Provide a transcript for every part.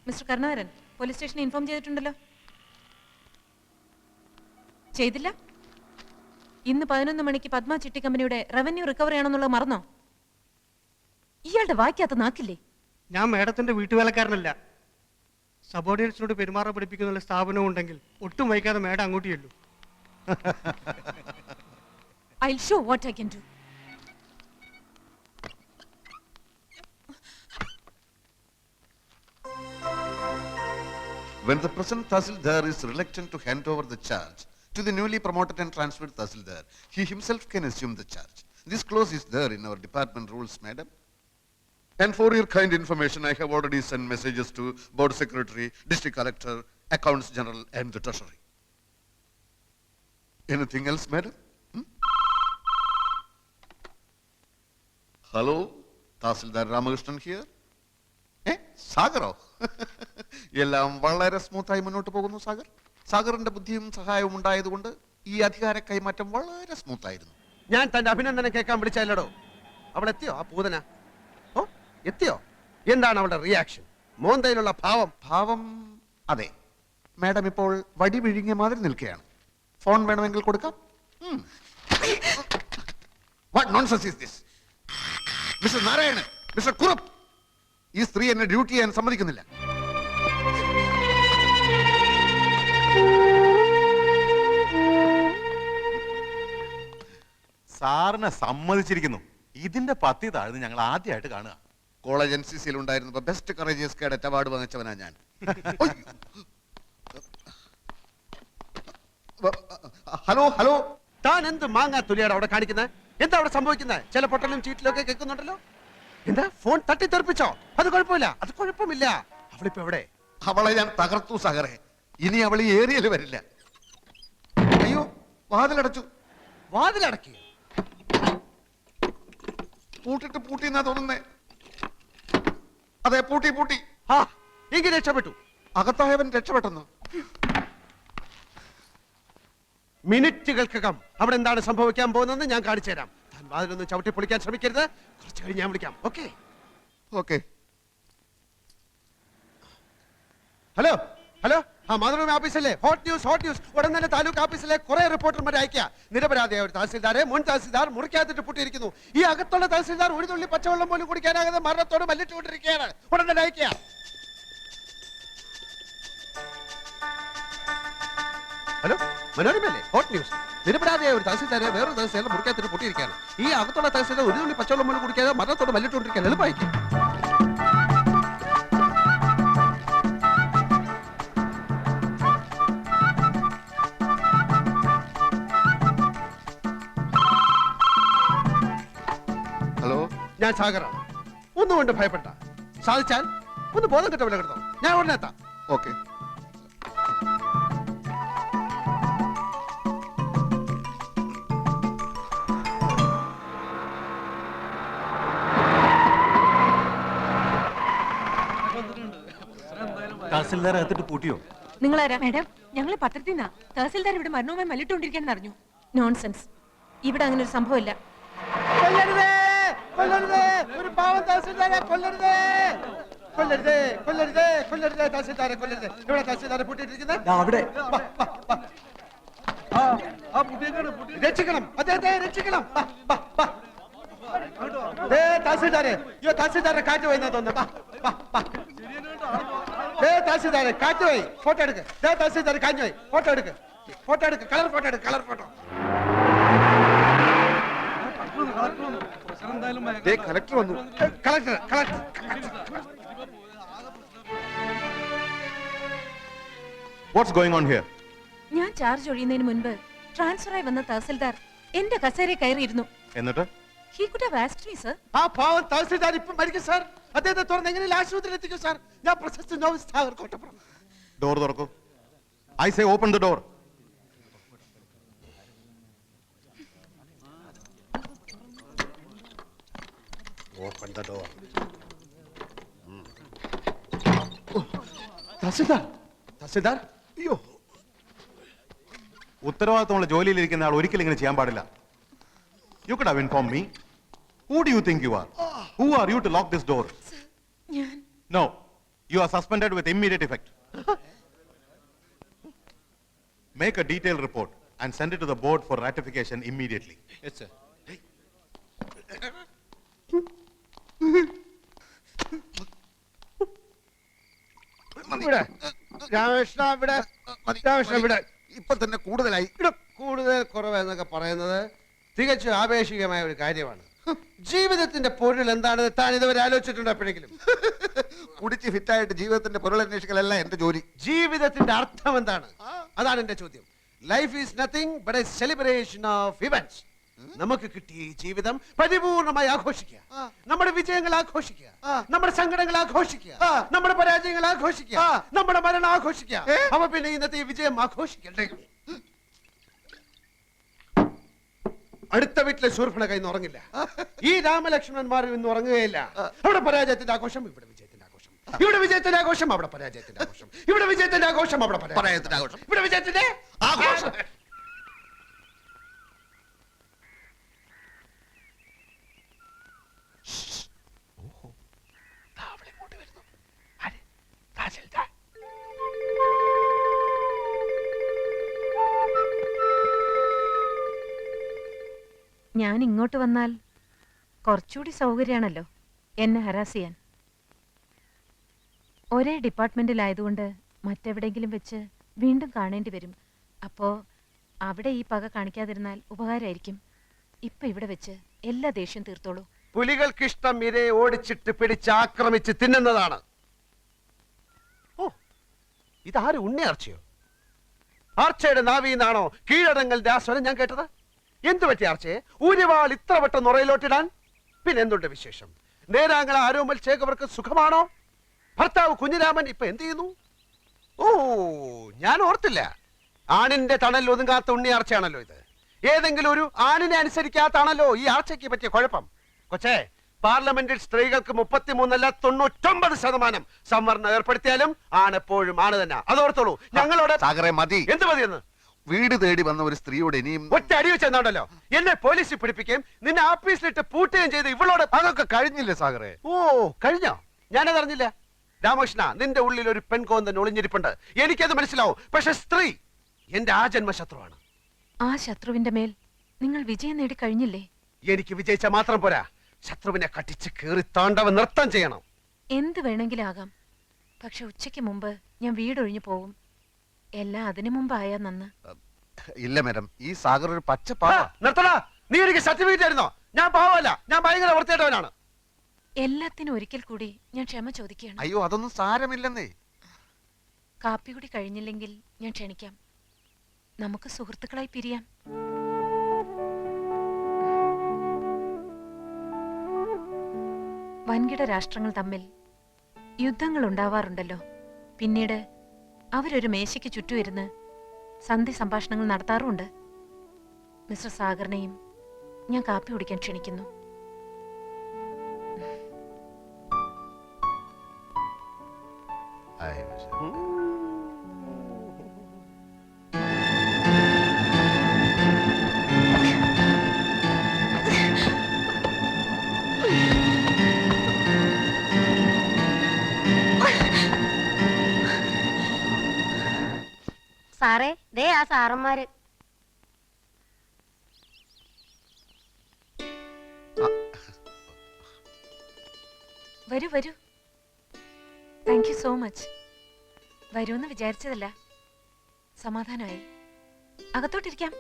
Mister Karunakaran police സ്റ്റേഷനിൽ inform ചെയ്തിട്ടുണ്ടല്ലോ. ചെയ്തില്ല? ഇന്ന് 11 മണിക്ക് പത്മ ചിട്ടി കമ്പനിയുടെ റവന്യൂ റിക്കവറി ആണെന്നുള്ളത് മറന്നോ? ഇയാളുടെ വായിക്കാത്ത നാക്കില്ലേ? ഞാൻ മേഡത്തിന്റെ വീട്ടുവേലക്കാരനല്ല. സബോർഡിനേറ്റ്സിനോട് പെരുമാറാൻ പഠിപ്പിക്കുന്ന സ്ഥാപനം ഉണ്ടെങ്കിൽ ഒട്ടും വൈകാതെ മേഡം അങ്ങോട്ട് ചെല്ലൂ. I'll show what I can do. When the present Tahsildar is reluctant to hand over the charge to the newly promoted and transferred Tahsildar, he himself can assume the charge. This clause is there in our department rules, madam. And for your kind information, I have already sent messages to Board Secretary, District Collector, Accounts General and the Treasury. Anything else, madam? Hello, Tahsildar Ramakrishnan here. സാഗറോ? എല്ലാം വളരെ സ്മൂത്തായി മുന്നോട്ട് പോകുന്നു സാഗർ. സാഗറിന്റെ ബുദ്ധിയും സഹായവും ഉണ്ടായതുകൊണ്ട് ഈ അധികാര കൈമാറ്റം വളരെ സ്മൂത്തായിരുന്നു. ഞാൻ തന്റെ അഭിനന്ദനം കേൾക്കാൻ വിളിച്ചല്ലോ. അവൾ എത്തിയോ? ആ പൂതന ഓ എത്തിയോ? എന്താണ് അവളുടെ റിയാക്ഷൻ? മോന്തയിലുള്ള ഭാവം? അതെ, മാഡം ഇപ്പോൾ വടി വിഴുങ്ങിയ മാതിരി നിൽക്കുകയാണ്. ഫോൺ വേണമെങ്കിൽ കൊടുക്കാം. What nonsense is this? Mister Narayanan, mister Kurup, ഈ സ്ത്രീ എന്നെ ഡ്യൂട്ടി ചെയ്യാൻ സമ്മതിക്കുന്നില്ല. സാറിനെ സമ്മതിച്ചിരിക്കുന്നു. ഇതിന്റെ പത്തി താഴ്ന്ന് ഞങ്ങൾ ആദ്യമായിട്ട് കാണുക. കോളേജ് NCCയിൽ ഉണ്ടായിരുന്നപ്പോ ബെസ്റ്റ് കറേജിയസ് കേഡറ്റ് അവാർഡ് വാങ്ങിച്ചവനാ ഞാൻ. ഹലോ ഹലോ, താൻ എന്ത് മാങ്ങാ തുലിയാണ് അവിടെ കാണിക്കുന്നത്? എന്താ അവിടെ സംഭവിക്കുന്നത്? ചില പൊട്ടലും ചീറ്റിലും ഒക്കെ കേൾക്കുന്നുണ്ടല്ലോ. എന്താ ഫോൺ തട്ടിത്തെറിപ്പിച്ചോ? അത് കുഴപ്പമില്ല, അത് കുഴപ്പമില്ല. അവളിപ്പോ എവിടെ? അവളെ ഞാൻ തകർത്തു സാഗറെ. ഇനി അവൾ ഈ ഏരിയയിൽ വരില്ല. അയ്യോ, വാതിലടച്ചു. വാതിലടക്കി? പൂട്ടിന്നാ തോന്നുന്നേ. അതെ, പൂട്ടി. ആ എങ്കിൽ രക്ഷപ്പെട്ടു. അകത്തായവൻ രക്ഷപ്പെട്ടെന്നു. മിനിറ്റുകൾക്കകം അവിടെ എന്താണ് സംഭവിക്കാൻ പോകുന്നതെന്ന് ഞാൻ കാണിച്ചു തരാം. താൻ വാതിലൊന്ന് ചവിട്ടി പൊളിക്കാൻ ശ്രമിക്കരുത്. കുറച്ച് കഴിഞ്ഞ് ഞാൻ വിളിക്കാം. ഓക്കെ? ഹലോ, ആ മാതൃഭൂമി ഓഫീസല്ലേ? Hot news. ഉടൻ തന്നെ താലൂക്ക് ഓഫീസിലെ കുറെ റിപ്പോർട്ടർമാരെ അയക്കുക. നിരപരാധിയായ ഒരു തഹസിൽദാരെ മുൻ തഹസിൽദാർ മുറിക്കകത്തിട്ട് പൂട്ടിയിരിക്കുന്നു. ഈ അകത്തുള്ള തഹസിൽദാർ ഒരു തുള്ളി പച്ചവെള്ളം പോലും കുടിക്കാനാകാതെ മരണത്തോട് മല്ലിട്ടുകൊണ്ടിരിക്കുകയാണ്. ഉടൻ തന്നെ അയക്കുക. ഹലോ, മനോരമയല്ലേ? Hot news. നിരപരാധിയായ ഒരു തഹസിൽദാരെ വേറൊരു തഹസിൽദാരെ മുറിക്കകത്തിട്ട് പൂട്ടിയിരിക്കുകയാണ്. ഈ അകത്തുള്ള തഹസിൽദാർ ഒരു തുള്ളി പച്ചവെള്ളം പോലും കുടിക്കാതെ മരണത്തോട് മല്ലിട്ടുകൊണ്ടിരിക്കുകയാണ്. എളുപ്പമായിരിക്കും. ഞാൻ സാഗറാണ്. ഒന്നുകൊണ്ട് ഭയപ്പെട്ട. സാധിച്ചാൽ ഒന്ന് ബോധം കിട്ട വില കിടന്നോ. ഞാൻ ഉടനെ എത്താം. ഓക്കെ. തഹസിൽദാർ അകത്തിട്ട് പൂട്ടിയോ? നിങ്ങളാരാ? മാഡം, ഞങ്ങൾ പത്രത്തിൽ നിന്നാ. തഹസിൽദാർ ഇവിടെ മരണവുമായി മല്ലിട്ടുകൊണ്ടിരിക്കാന്ന് അറിഞ്ഞു. നോൺസെൻസ്. ഇവിടെ അങ്ങനെ ഒരു സംഭവമില്ല. ഒരു പാവം തഹസിൽദാരെ കൊല്ലരുതേ. തഹസിൽദാരെ കൊല്ലരുത്. ഇവിടെ തഹസിൽദാരെ പൂട്ടിയിട്ടിരിക്കുന്നത്. രക്ഷിക്കണം, അദ്ദേഹത്തെ രക്ഷിക്കണം. തഹസിൽദാരെ കാറ്റ് പോയെന്നാ തോന്നുന്നു. തഹസിൽദാരെ കാറ്റ് പോയി. ഫോട്ടോ എടുക്ക്. തഹസിൽദാരെ കാഞ്ഞു പോയി. ഫോട്ടോ എടുക്ക്. Colour photo. കളക്ടർ വന്നു. Collector. What's going on here? ഞാൻ ചാർജ് ഒഴിയുന്നതിന് മുൻപ് ട്രാൻസ്ഫറായി വന്ന തഹസിൽദാർ എന്റെ കസേരയിൽ കയറിയിരുന്നു. എന്നിട്ട് He could have asked me, sir. ആ പാവം തഹസിൽദാർ ഇപ്പം മരിക്കും സാർ. അദ്ദേഹത്തെ തുറന്ന് എങ്ങനെ ആശുപത്രിയിൽ എത്തിക്കും സാർ? ഞാൻ പ്രശസ്ത നോവൽ സാഗർ കോട്ടപ്പുറം. ഡോർ തുറക്കൂ. I say open the door. Open the door. Tahsildar അയ്യോ, ഉത്തരവാദിത്തമുള്ള ജോലിയിലിരിക്കുന്ന ആൾ ഒരിക്കലും ഇങ്ങനെ ചെയ്യാൻ പാടില്ല. You could have informed me. Who do you think you are? Who are you to lock this door? Sir, No. You are suspended with immediate effect. Make a detailed report and send it to the board for ratification immediately. Yes, sir. ഇവിടെ രാമകൃഷ്ണ ഇവിടെ രാമകൃഷ്ണ ഇവിടെ ഇപ്പൊ തന്നെ കൂടുതലായി. ഇവിടെ കൂടുതൽ കുറവ് എന്നൊക്കെ പറയുന്നത് തികച്ചും ആപേക്ഷികമായ ഒരു കാര്യമാണ്. ജീവിതത്തിന്റെ പൊരുൾ എന്താണെന്ന് താൻ ഇതുവരെ ആലോചിച്ചിട്ടുണ്ടോ എപ്പോഴെങ്കിലും? കുടിച്ച് ഫിറ്റായിട്ട് ജീവിതത്തിന്റെ പൊരുളന്വേഷിക്കലല്ല എന്റെ ജോലി. ജീവിതത്തിന്റെ അർത്ഥം എന്താണ്? അതാണ് എന്റെ ചോദ്യം. Life is nothing but A celebration of events. നമുക്ക് കിട്ടിയ ഈ ജീവിതം പരിപൂർണമായി ആഘോഷിക്കുക, നമ്മുടെ വിജയങ്ങൾ ആഘോഷിക്കുക, നമ്മുടെ സങ്കടങ്ങൾ ആഘോഷിക്കുക, നമ്മുടെ പരാജയങ്ങൾ ആഘോഷിക്കുക, നമ്മുടെ മരണം ആഘോഷിക്കുക. അപ്പൊ പിന്നെ ഇന്നത്തെ ഈ വിജയം ആഘോഷിക്കണ്ടേ? അടുത്ത വീട്ടിലെ ശൂർഭണ കൈന്ന് ഉറങ്ങില്ല. ഈ രാമലക്ഷ്മണന്മാരും ഇന്ന് ഉറങ്ങുകയില്ല. അവിടെ പരാജയത്തിന്റെ ആഘോഷം, ഇവിടെ വിജയത്തിന്റെ ആഘോഷം. ഇവിടെ വിജയത്തിന്റെ ആഘോഷം, അവിടെ പരാജയത്തിന്റെ ആഘോഷം. ഇവിടെ വിജയത്തിന്റെ ആഘോഷം, അവിടെ പരാജയത്തിന്റെ ആഘോഷം. ഇവിടെ വിജയത്തിന്റെ ആഘോഷം. ഞാൻ ഇങ്ങോട്ട് വന്നാൽ കുറച്ചുകൂടി സൗകര്യമാണല്ലോ എന്നെ ഹരാസ് ചെയ്യാൻ. ഒരേ ഡിപ്പാർട്ട്മെന്റിലായതുകൊണ്ട് മറ്റെവിടെയെങ്കിലും വെച്ച് വീണ്ടും കാണേണ്ടി വരും. അപ്പോ അവിടെ ഈ പക കാണിക്കാതിരുന്നാൽ ഉപകാരമായിരിക്കും. ഇപ്പൊ ഇവിടെ വെച്ച് എല്ലാ ദേഷ്യം തീർത്തോളൂ. പുലികൾക്കിഷ്ടം ഇരയെ ഓടിച്ചിട്ട് പിടിച്ച് ആക്രമിച്ച് തിന്നുന്നതാണ്. ഓ, ഇതാര് ഉണ്ണിയാർച്ചയോ? ആർച്ചയുടെ നാവിന്നാണോ കീഴടങ്ങലിന്റെ ആ സ്വരം ഞാൻ കേട്ടത്? എന്തു പറ്റി ആർച്ചയെ ഊരിവാൾ ഇത്ര വട്ടം നുറയിലോട്ടിടാൻ? പിന്നെ എന്തുണ്ട് വിശേഷം? നേരാങ്ങള ആരോമൽ ചേകവർക്ക് സുഖമാണോ? ഭർത്താവ് കുഞ്ഞിരാമൻ ഇപ്പൊ എന്ത് ചെയ്യുന്നു? ഓ, ഞാൻ ഓർത്തില്ല. ആണിന്റെ തണൽ ഒതുങ്ങാത്ത ഉണ്ണിയാർച്ചയാണല്ലോ ഇത്. ഏതെങ്കിലും ഒരു ആണിനെ അനുസരിക്കാത്താണല്ലോ ഈ ആർച്ചയ്ക്ക് പറ്റിയ കുഴപ്പം. കൊച്ചേ, പാർലമെന്റിൽ സ്ത്രീകൾക്ക് 33 അല്ല 99% സംവരണം ഏർപ്പെടുത്തിയാലും ആണെപ്പോഴും ആണ് തന്നെ. അതോർത്തോളൂ. ഞങ്ങളോട് സാഗറെ മതി. എന്ത് മതിയെന്ന്? വീട് തേടി വന്ന ഒരു സ്ത്രീയോട് ഇനിയും ഒറ്റ അടി വെച്ചെന്നുണ്ടല്ലോ എന്നെ പോലീസിൽ പിടിപ്പിക്കുകയും നിന്നെ ആഫീസിലിട്ട് പൂട്ടുകയും ചെയ്ത് ഇവളോട്. അതൊക്കെ കഴിഞ്ഞില്ലേ സാഗറെ? ഓ, കഴിഞ്ഞോ? ഞാനതറിഞ്ഞില്ല. രാമകൃഷ്ണ, നിന്റെ ഉള്ളിൽ ഒരു പെൺകോന്തൻ ഒളിഞ്ഞിരിപ്പുണ്ട്. എനിക്കത് മനസ്സിലാവും. പക്ഷെ സ്ത്രീ എന്റെ ആ ജന്മശത്രുവാണ്. ആ ശത്രുവിന്റെ മേൽ നിങ്ങൾ വിജയം നേടി കഴിഞ്ഞില്ലേ? എനിക്ക് വിജയിച്ച മാത്രം പോരാ, ശത്രുവിനെ കട്ടിച്ച് കീറി താണ്ടവ നൃത്തം ചെയ്യണം. എന്ത് വേണമെങ്കിലും ആകാം. പക്ഷെ ഉച്ചയ്ക്ക് മുമ്പ് ഞാൻ വീടൊഴിഞ്ഞു പോകും. എല്ലാം അതിനു മുമ്പായാ നന്ന്. ഇല്ല മാഡം, ഈ സാഗർ ഒരു പച്ച ആ, പാവ. നിർത്തടാ. നീ എനിക്ക് സർട്ടിഫിക്കറ്റ് ആയിരുന്നോ? ഞാൻ പാവമല്ല, ഞാൻ ഭയങ്കര വൃത്തിയായിട്ടവനാണ്. എല്ലാത്തിനും ഒരിക്കൽ കൂടി ഞാൻ ക്ഷമ ചോദിക്കുകയാണ്. അയ്യോ, അതൊന്നും സാരമില്ലെന്നേ. കാപ്പി കൂടി കഴിഞ്ഞില്ലെങ്കിൽ ഞാൻ ക്ഷണിക്കാം. നമുക്ക് സുഹൃത്തുക്കളായി പിരിയാം. വൻകിട രാഷ്ട്രങ്ങൾ തമ്മിൽ യുദ്ധങ്ങൾ ഉണ്ടാവാറുണ്ടല്ലോ. പിന്നീട് അവരൊരു മേശയ്ക്ക് ചുറ്റും ഇരുന്ന് സന്ധി സംഭാഷണങ്ങൾ നടത്താറുമുണ്ട്. മിസ്റ്റർ സാഗറിനെയും ഞാൻ കാപ്പി കുടിക്കാൻ ക്ഷണിക്കുന്നു. സാറേ, ദേ ആ സാറന്മാര്. വരൂ വരൂ. Thank you so much. വരുമെന്ന് വിചാരിച്ചതല്ല. സമാധാനമായി. അകത്തോട്ടിരിക്കാം.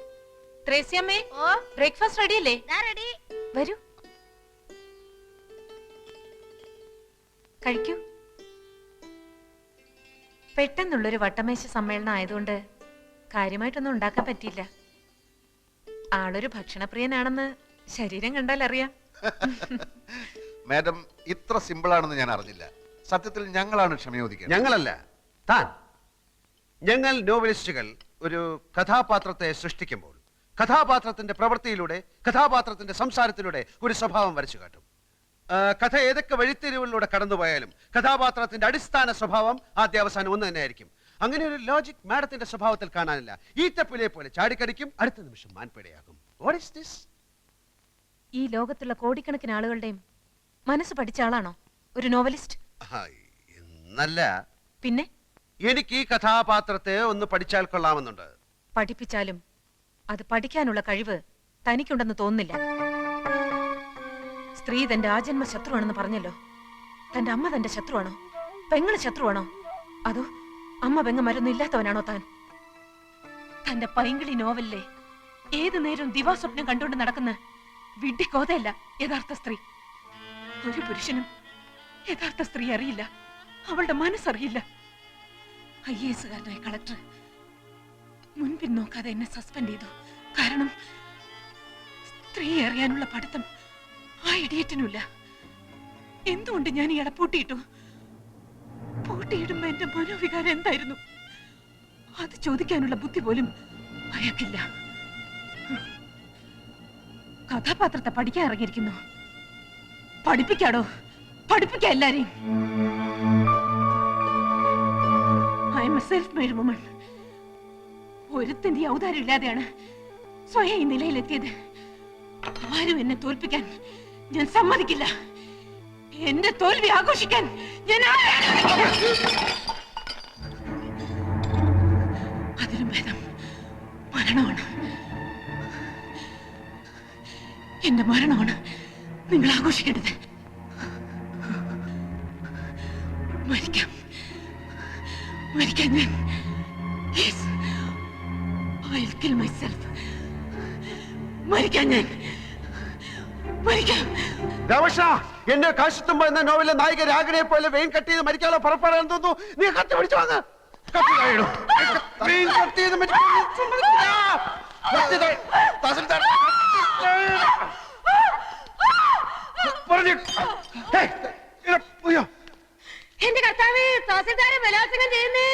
ത്രേസ്യമ്മേ, ബ്രേക്ക്ഫാസ്റ്റ് റെഡിയല്ലേ? വരൂ, കഴിക്കൂ. പെട്ടെന്നുള്ളൊരു വട്ടമേശ സമ്മേളനം ആയതുകൊണ്ട് കാര്യമായിട്ടൊന്നും ഉണ്ടാക്കാൻ പറ്റിയില്ല. ആളൊരു ഭക്ഷണപ്രിയനാണെന്ന് ശരീരം കണ്ടാൽ അറിയാം. മാഡം, ഇത്ര സിമ്പിൾ ആണെന്ന് ഞാൻ അറിഞ്ഞില്ല. സത്യത്തിൽ ഞങ്ങളാണ് ക്ഷമയോദിക്കുന്നത്. ഞങ്ങളല്ല, താൻ. ഞങ്ങൾ നോവലിസ്റ്റുകൾ ഒരു കഥാപാത്രത്തെ സൃഷ്ടിക്കുമ്പോൾ കഥാപാത്രത്തിന്റെ പ്രവൃത്തിയിലൂടെ, കഥാപാത്രത്തിന്റെ സംസാരത്തിലൂടെ ഒരു സ്വഭാവം വരച്ചു കാട്ടും. കഥ ഏതൊക്കെ വഴിത്തിരിവുകളിലൂടെ കടന്നുപോയാലും കഥാപാത്രത്തിന്റെ അടിസ്ഥാന സ്വഭാവം ആദ്യാവസാനം ഒന്ന് തന്നെയായിരിക്കും. അങ്ങനെ ഒരു ലോജിക് മാഡത്തിന്റെ സ്വഭാവത്തിൽ കാണാനില്ല. ഈറ്റപ്പിലെ പോലെ ചാടിക്കടിക്കും, അടുത്ത നിമിഷം മാൻപേടയാകും. What is this? ഈ ലോകത്തുള്ള കോടിക്കണക്കിന് ആളുകളുടെയും മനസ്സ് പഠിച്ച ആളാണോ ഒരു നോവലിസ്റ്റ്? എന്നല്ല, പിന്നെ എനിക്ക് ഈ കഥാപാത്രത്തെ ഒന്ന് പഠിച്ചാൽ കൊള്ളാമെന്നുണ്ട്. പഠിപ്പിച്ചാലും അത് പഠിക്കാനുള്ള കഴിവ് തനിക്കുണ്ടെന്ന് തോന്നുന്നില്ല. സ്ത്രീ തന്റെ ആജന്മ ശത്രുവാണെന്ന് പറഞ്ഞല്ലോ. തന്റെ അമ്മ തന്റെ ശത്രുവാണോ? പെങ്ങള് ശത്രുവാണോ? അതോ അമ്മ പെങ്ങന്മാരൊന്നും ഇല്ലാത്തവനാണോ താൻ? തന്റെ പൈങ്കിളി നോവലിലെ ഏതു നേരവും ദിവാസ്വപ്നം കണ്ടുകൊണ്ട് നടക്കുന്ന വിഡ്ഢിക്കോതയല്ല യഥാർത്ഥ സ്ത്രീ. ഒരു പുരുഷനും യഥാർത്ഥ സ്ത്രീ അറിയില്ല, അവളുടെ മനസ്സറിയില്ല. IAS കാരനായ കളക്ടർ മുൻപിൻ നോക്കാതെ എന്നെ സസ്പെൻഡ് ചെയ്തു. കാരണം സ്ത്രീ അറിയാനുള്ള പഠിത്തം ആ ഇഡിയറ്റിനുമില്ല. എന്തുകൊണ്ട് ഞാൻ ഇയാളെ പൂട്ടിയിട്ടു? പൂട്ടിയിടുമ്പോ എന്റെ മനോവികാരം എന്തായിരുന്നു? അത് ചോദിക്കാനുള്ള ബുദ്ധി പോലും അയാൾക്കില്ല. കഥാപാത്രത്തെ പഠിക്കാൻ ഇറങ്ങിയിരിക്കുന്നു. പഠിപ്പിക്കാടോ, പഠിപ്പിക്കാ എല്ലാരെയും. I am a self made woman. ഒരുത്തിന്റെ ഔദാര്യം ഇല്ലാതെയാണ് സ്വയം ഈ നിലയിലെത്തിയത്. ആരും എന്നെ തോൽപ്പിക്കാൻ ഞാൻ സമ്മതിക്കില്ല. എന്റെ തോൽവി ആഘോഷിക്കാൻ ഞാൻ അതിലും ഭേദം മരണമാണ്. എന്റെ മരണമാണ് നിങ്ങൾ ആഘോഷിക്കേണ്ടത്. മരിക്കാം, മരിക്കാൻ ഞാൻ I'll kill myself. മരിക്കാൻ ഞാൻ മരിക്കാം. രാമകൃഷ്ണ, എന്നെ കാശിത്തുമ്പോ എന്ന നോവലിലെ നായിക രാഗിനെ പോലെ വെയിൻ കട്ട് ചെയ്ത് മരിക്കാനുള്ള പുറപ്പാടാണെന്ന് തോന്നുന്നു. നീ കത്തി പിടിച്ചു വാങ്ങ്. എന്റെ കർത്താവേ, തഹസിൽദാരെ ബലാത്സംഗം ചെയ്യുന്നേ.